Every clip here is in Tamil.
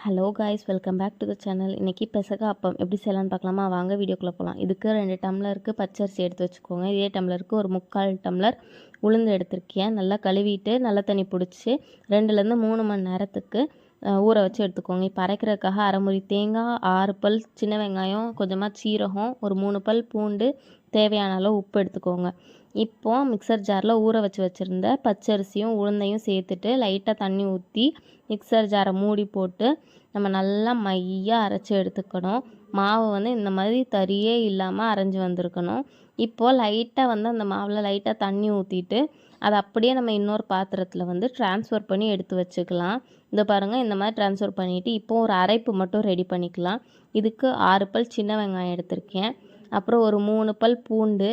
Hello guys, welcome back to the channel. இன்றைக்கி பெசக அப்பம் எப்படி செய்யலான்னு பார்க்கலாமா? வாங்க வீடியோக்குள்ளே போகலாம். இதுக்கு 2 டம்ளருக்கு பச்சரிசி எடுத்து வச்சுக்கோங்க. இதே டம்ளருக்கு ஒரு 3/4 டம்ளர் உளுந்து எடுத்துருக்கேன். நல்லா கழுவிட்டு நல்ல தண்ணி பிடிச்சி 2லேருந்து 3 மணி நேரத்துக்கு ஊற வச்சு எடுத்துக்கோங்க. இப்போ அரைக்கிறதுக்காக அரைமுறி தேங்காய், 6 பல் சின்ன வெங்காயம், கொஞ்சமாக சீரகம், ஒரு 3 பல் பூண்டு, தேவையான அளவு உப்பு எடுத்துக்கோங்க. இப்போது மிக்சர் ஜாரில் ஊற வச்சுருந்த பச்சரிசியும் உளுந்தையும் சேர்த்துட்டு லைட்டாக தண்ணி ஊற்றி மிக்சர் ஜாரை மூடி போட்டு நம்ம நல்லா மையாக அரைச்சி எடுத்துக்கணும். மாவு இந்த மாதிரி தரியே இல்லாமல் அரைஞ்சி வந்திருக்கணும். இப்போது லைட்டாக அந்த மாவில் லைட்டாக தண்ணி ஊற்றிட்டு அதை அப்படியே நம்ம இன்னொரு பாத்திரத்தில் ட்ரான்ஸ்ஃபர் பண்ணி எடுத்து வச்சுக்கலாம். இந்த பாருங்கள், இந்த மாதிரி ட்ரான்ஸ்ஃபர் பண்ணிவிட்டு இப்போது ஒரு அரைப்பு மட்டும் ரெடி பண்ணிக்கலாம். இதுக்கு 6 பல் சின்ன வெங்காயம் எடுத்திருக்கேன். அப்புறம் ஒரு 3 பல் பூண்டு,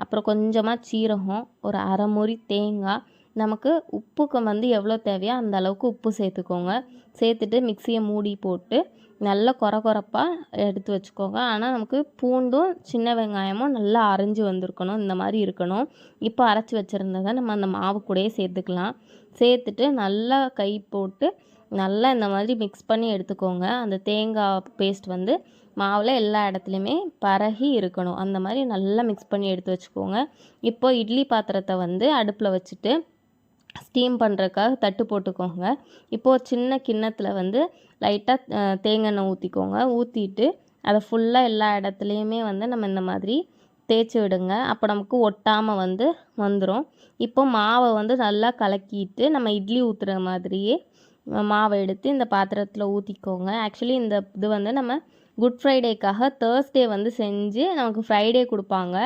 அப்புறம் கொஞ்சமாக சீரகம், ஒரு அரை முறி தேங்காய். நமக்கு உப்புக்கு எவ்வளோ தேவையோ அந்த அளவுக்கு உப்பு சேர்த்துக்கோங்க. சேர்த்துட்டு மிக்சியை மூடி போட்டு நல்லா கொரப்பாக எடுத்து வச்சுக்கோங்க. ஆனால் நமக்கு பூண்டும் சின்ன வெங்காயமும் நல்லா அரைஞ்சி வந்திருக்கணும். இந்த மாதிரி இருக்கணும். இப்போ அரைச்சி வச்சுருந்ததை நம்ம அந்த மாவு கூடயே சேர்த்துக்கலாம். சேர்த்துட்டு நல்லா கை போட்டு நல்லா இந்த மாதிரி மிக்ஸ் பண்ணி எடுத்துக்கோங்க. அந்த தேங்காய் பேஸ்ட் மாவில் எல்லா இடத்துலையுமே பரகி இருக்கணும். அந்த மாதிரி நல்லா மிக்ஸ் பண்ணி எடுத்து வச்சுக்கோங்க. இப்போது இட்லி பாத்திரத்தை அடுப்பில் வச்சுட்டு ஸ்டீம் பண்ணுறதுக்காக தட்டு போட்டுக்கோங்க. இப்போது சின்ன கிண்ணத்தில் லைட்டாக தேங்காய் எண்ணெய் ஊற்றிக்கோங்க. ஊற்றிட்டு அதை ஃபுல்லாக எல்லா இடத்துலையுமே நம்ம இந்த மாதிரி தேய்ச்சி விடுங்க. அப்போ நமக்கு ஒட்டாமல் வந்துடும். இப்போ மாவை நல்லா கலக்கிட்டு நம்ம இட்லி ஊற்றுற மாதிரியே மாவை எடுத்து இந்த பாத்திரத்தில் ஊற்றிக்கோங்க. ஆக்சுவலி இந்த இது நம்ம குட் ஃப்ரைடேக்காக தேர்ஸ்டே செஞ்சு நமக்கு ஃப்ரைடே கொடுப்பாங்க.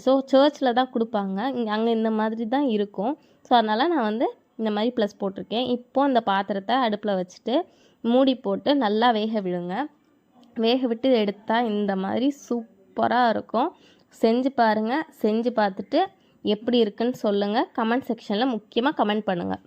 ஸோ சர்ச்சில் தான் கொடுப்பாங்க. அங்கே இந்த மாதிரி தான் இருக்கும். ஸோ அதனால் நான் இந்த மாதிரி ப்ளஸ் போட்டிருக்கேன். இப்போது அந்த பாத்திரத்தை அடுப்பில் வச்சுட்டு மூடி போட்டு நல்லா வேக விடுங்க. வேக விட்டு எடுத்தால் இந்த மாதிரி சூப்பராக இருக்கும். செஞ்சு பாருங்கள். செஞ்சு பார்த்துட்டு எப்படி இருக்குன்னு சொல்லுங்கள். கமெண்ட் செக்ஷனில் முக்கியமாக கமெண்ட் பண்ணுங்கள்.